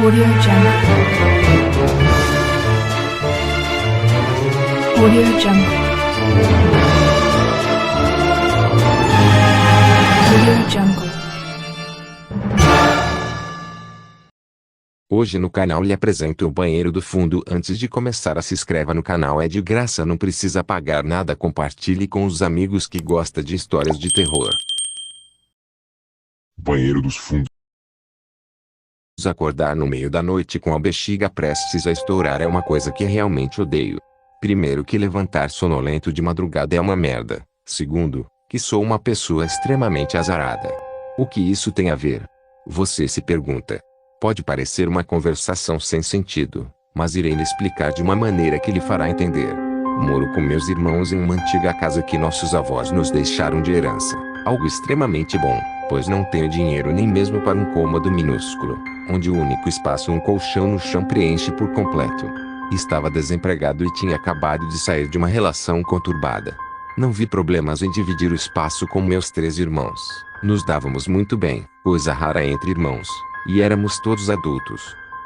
Audio Jungle. Audio Jungle. Audio Jungle. Hoje no canal lhe apresento o banheiro do fundo. Antes de começar, se inscreva no canal, é de graça, não precisa pagar nada. Compartilhe com os amigos que gostam de histórias de terror. Banheiro dos fundos. Acordar no meio da noite com a bexiga prestes a estourar é uma coisa que realmente odeio. Primeiro, que levantar sonolento de madrugada é uma merda. Segundo, que sou uma pessoa extremamente azarada. O que isso tem a ver? Você se pergunta. Pode parecer uma conversação sem sentido, mas irei lhe explicar de uma maneira que lhe fará entender. Moro com meus irmãos em uma antiga casa que nossos avós nos deixaram de herança. Algo extremamente bom, pois não tenho dinheiro nem mesmo para um cômodo minúsculo, onde o único espaço, um colchão no chão, preenche por completo. Estava desempregado e tinha acabado de sair de uma relação conturbada. Não vi problemas em dividir o espaço com meus 3 irmãos. Nos dávamos muito bem, coisa rara entre irmãos, e éramos todos adultos.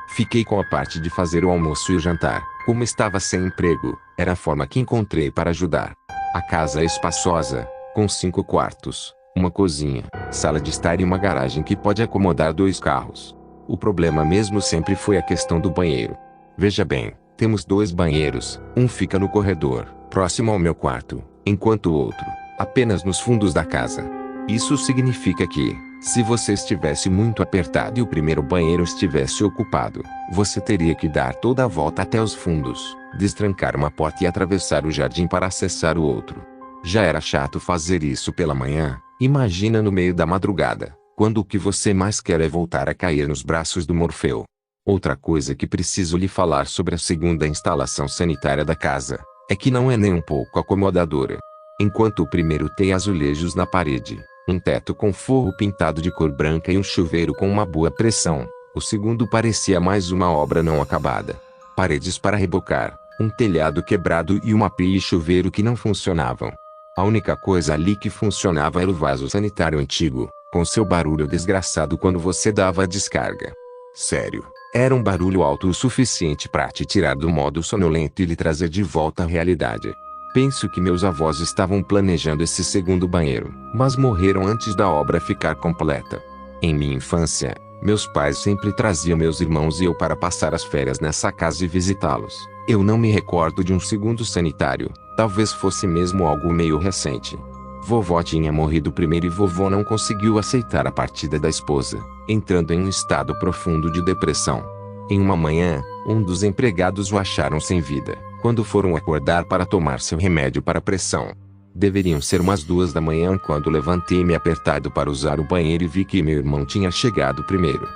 Fiquei com a parte de fazer o almoço e o jantar. Como estava sem emprego, era a forma que encontrei para ajudar. A casa é espaçosa, com 5 quartos, uma cozinha, sala de estar e uma garagem que pode acomodar 2 carros. O problema mesmo sempre foi a questão do banheiro. Veja bem, temos 2 banheiros, um fica no corredor, próximo ao meu quarto, enquanto o outro, apenas nos fundos da casa. Isso significa que, se você estivesse muito apertado e o primeiro banheiro estivesse ocupado, você teria que dar toda a volta até os fundos, destrancar uma porta e atravessar o jardim para acessar o outro. Já era chato fazer isso pela manhã, imagina no meio da madrugada, quando o que você mais quer é voltar a cair nos braços do Morfeu. Outra coisa que preciso lhe falar sobre a segunda instalação sanitária da casa, é que não é nem um pouco acomodadora. Enquanto o primeiro tem azulejos na parede, um teto com forro pintado de cor branca e um chuveiro com uma boa pressão, o segundo parecia mais uma obra não acabada. Paredes para rebocar, um telhado quebrado e uma pia e chuveiro que não funcionavam. A única coisa ali que funcionava era o vaso sanitário antigo, com seu barulho desgraçado quando você dava a descarga. Sério, era um barulho alto o suficiente para te tirar do modo sonolento e lhe trazer de volta à realidade. Penso que meus avós estavam planejando esse segundo banheiro, mas morreram antes da obra ficar completa. Em minha infância, meus pais sempre traziam meus irmãos e eu para passar as férias nessa casa e visitá-los. Eu não me recordo de um segundo sanitário, talvez fosse mesmo algo meio recente. Vovó tinha morrido primeiro e vovô não conseguiu aceitar a partida da esposa, entrando em um estado profundo de depressão. Em uma manhã, um dos empregados o acharam sem vida, quando foram acordar para tomar seu remédio para pressão. Deveriam ser umas 2 da manhã quando levantei-me apertado para usar o banheiro e vi que meu irmão tinha chegado primeiro.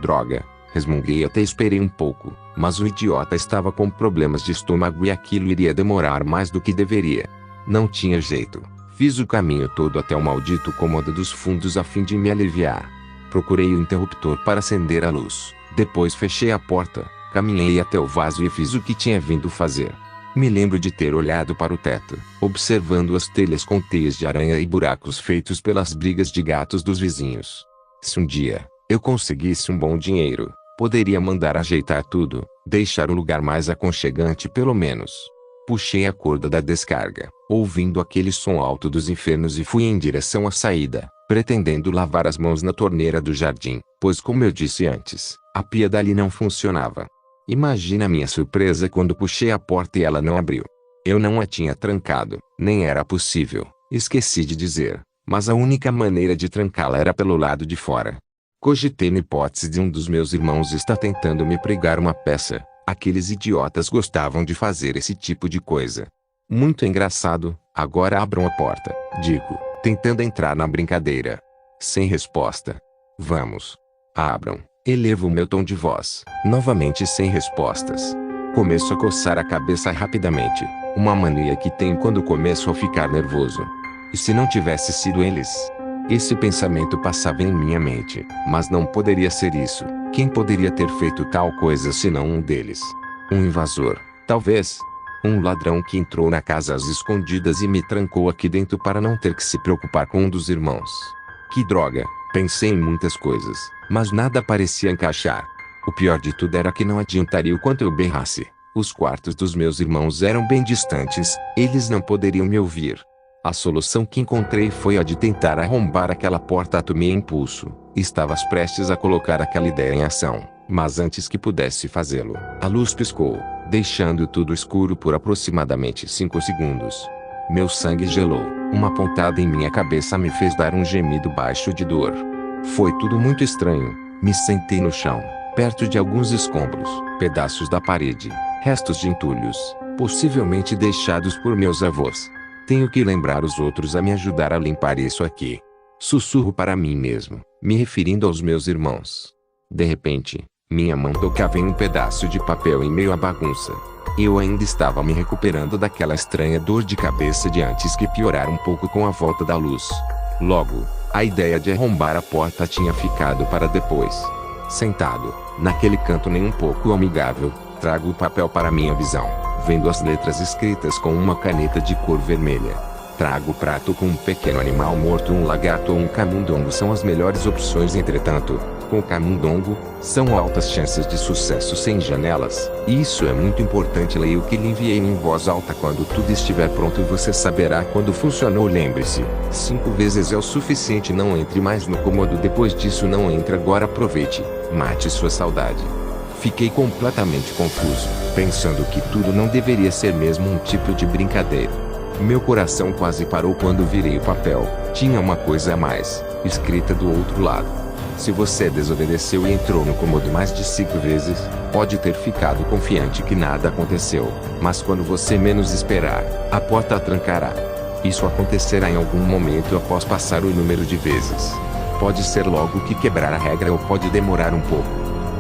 Droga, resmunguei até esperei um pouco, mas o idiota estava com problemas de estômago e aquilo iria demorar mais do que deveria. Não tinha jeito. Fiz o caminho todo até o maldito cômodo dos fundos a fim de me aliviar. Procurei o interruptor para acender a luz. Depois fechei a porta, caminhei até o vaso e fiz o que tinha vindo fazer. Me lembro de ter olhado para o teto, observando as telhas com teias de aranha e buracos feitos pelas brigas de gatos dos vizinhos. Se um dia eu conseguisse um bom dinheiro, poderia mandar ajeitar tudo, deixar o lugar mais aconchegante pelo menos. Puxei a corda da descarga, ouvindo aquele som alto dos infernos e fui em direção à saída, pretendendo lavar as mãos na torneira do jardim, pois como eu disse antes, a pia dali não funcionava. Imagina minha surpresa quando puxei a porta e ela não abriu. Eu não a tinha trancado, nem era possível, esqueci de dizer, mas a única maneira de trancá-la era pelo lado de fora. Cogitei na hipótese de um dos meus irmãos estar tentando me pregar uma peça. Aqueles idiotas gostavam de fazer esse tipo de coisa. Muito engraçado, agora abram a porta, digo, tentando entrar na brincadeira. Sem resposta. Vamos. Abram. Elevo meu tom de voz, novamente sem respostas. Começo a coçar a cabeça rapidamente, uma mania que tenho quando começo a ficar nervoso. E se não tivesse sido eles? Esse pensamento passava em minha mente, mas não poderia ser isso. Quem poderia ter feito tal coisa senão um deles? Um invasor, talvez. Um ladrão que entrou na casa às escondidas e me trancou aqui dentro para não ter que se preocupar com um dos irmãos. Que droga, pensei em muitas coisas, mas nada parecia encaixar. O pior de tudo era que não adiantaria o quanto eu berrasse. Os quartos dos meus irmãos eram bem distantes, eles não poderiam me ouvir. A solução que encontrei foi a de tentar arrombar aquela porta. Tomei impulso. Estavas prestes a colocar aquela ideia em ação, mas antes que pudesse fazê-lo, a luz piscou, deixando tudo escuro por aproximadamente 5 segundos. Meu sangue gelou. Uma pontada em minha cabeça me fez dar um gemido baixo de dor. Foi tudo muito estranho. Me sentei no chão, perto de alguns escombros, pedaços da parede, restos de entulhos, possivelmente deixados por meus avós. Tenho que lembrar os outros a me ajudar a limpar isso aqui. Sussurro para mim mesmo, me referindo aos meus irmãos. De repente, minha mão tocava em um pedaço de papel em meio à bagunça. Eu ainda estava me recuperando daquela estranha dor de cabeça de antes, que piorara um pouco com a volta da luz. Logo, a ideia de arrombar a porta tinha ficado para depois. Sentado, naquele canto nem um pouco amigável, trago o papel para minha visão, vendo as letras escritas com uma caneta de cor vermelha. Trago o prato com um pequeno animal morto, um lagarto ou um camundongo são as melhores opções. Entretanto, com o camundongo, são altas chances de sucesso sem janelas. E isso é muito importante. Leia o que lhe enviei em voz alta. Quando tudo estiver pronto você saberá quando funcionou. Lembre-se, 5 vezes é o suficiente. Não entre mais no cômodo depois disso. Não entre agora. Aproveite, mate sua saudade. Fiquei completamente confuso, pensando que tudo não deveria ser mesmo um tipo de brincadeira. Meu coração quase parou quando virei o papel. Tinha uma coisa a mais, escrita do outro lado. Se você desobedeceu e entrou no cômodo mais de 5 vezes, pode ter ficado confiante que nada aconteceu, mas quando você menos esperar, a porta trancará. Isso acontecerá em algum momento após passar o número de vezes. Pode ser logo que quebrar a regra ou pode demorar um pouco.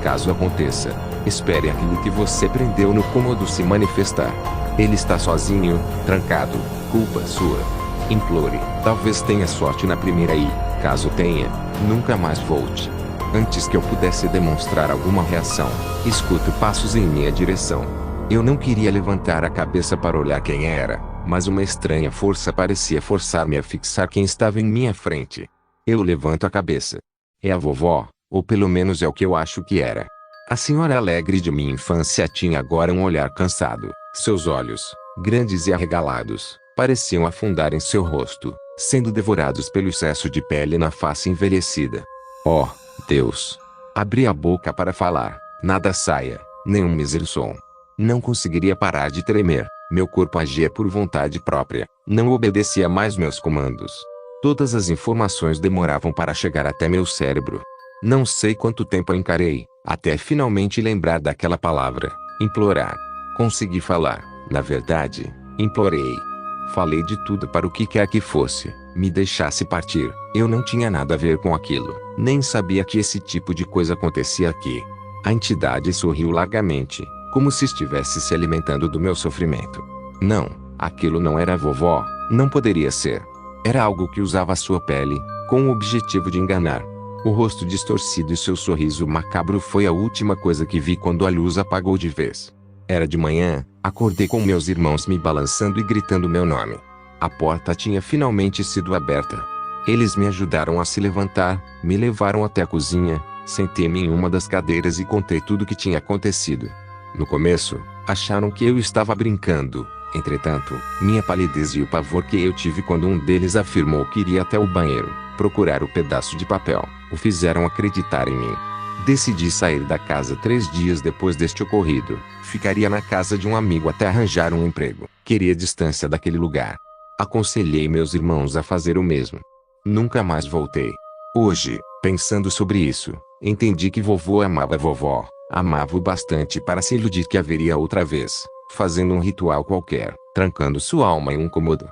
Caso aconteça, espere aquele que você prendeu no cômodo se manifestar. Ele está sozinho, trancado, culpa sua. Implore, talvez tenha sorte na primeira e, caso tenha, nunca mais volte. Antes que eu pudesse demonstrar alguma reação, escuto passos em minha direção. Eu não queria levantar a cabeça para olhar quem era, mas uma estranha força parecia forçar-me a fixar quem estava em minha frente. Eu levanto a cabeça. É a vovó, ou pelo menos é o que eu acho que era. A senhora alegre de minha infância tinha agora um olhar cansado. Seus olhos, grandes e arregalados, pareciam afundar em seu rosto, sendo devorados pelo excesso de pele na face envelhecida. Oh, Deus! Abri a boca para falar, nada saia, nenhum mísero som. Não conseguiria parar de tremer, meu corpo agia por vontade própria, não obedecia mais meus comandos. Todas as informações demoravam para chegar até meu cérebro. Não sei quanto tempo eu encarei, até finalmente lembrar daquela palavra, implorar. Consegui falar, na verdade, implorei. Falei de tudo para o que quer que fosse, me deixasse partir. Eu não tinha nada a ver com aquilo, nem sabia que esse tipo de coisa acontecia aqui. A entidade sorriu largamente, como se estivesse se alimentando do meu sofrimento. Não, aquilo não era a vovó, não poderia ser. Era algo que usava a sua pele, com o objetivo de enganar. O rosto distorcido e seu sorriso macabro foi a última coisa que vi quando a luz apagou de vez. Era de manhã, acordei com meus irmãos me balançando e gritando meu nome. A porta tinha finalmente sido aberta. Eles me ajudaram a se levantar, me levaram até a cozinha, sentei-me em uma das cadeiras e contei tudo o que tinha acontecido. No começo, acharam que eu estava brincando. Entretanto, minha palidez e o pavor que eu tive quando um deles afirmou que iria até o banheiro procurar o pedaço de papel, o fizeram acreditar em mim. Decidi sair da casa 3 dias depois deste ocorrido. Ficaria na casa de um amigo até arranjar um emprego. Queria distância daquele lugar. Aconselhei meus irmãos a fazer o mesmo. Nunca mais voltei. Hoje, pensando sobre isso, entendi que vovô amava a vovó. Amava-o bastante para se iludir que haveria outra vez, fazendo um ritual qualquer, trancando sua alma em um cômodo.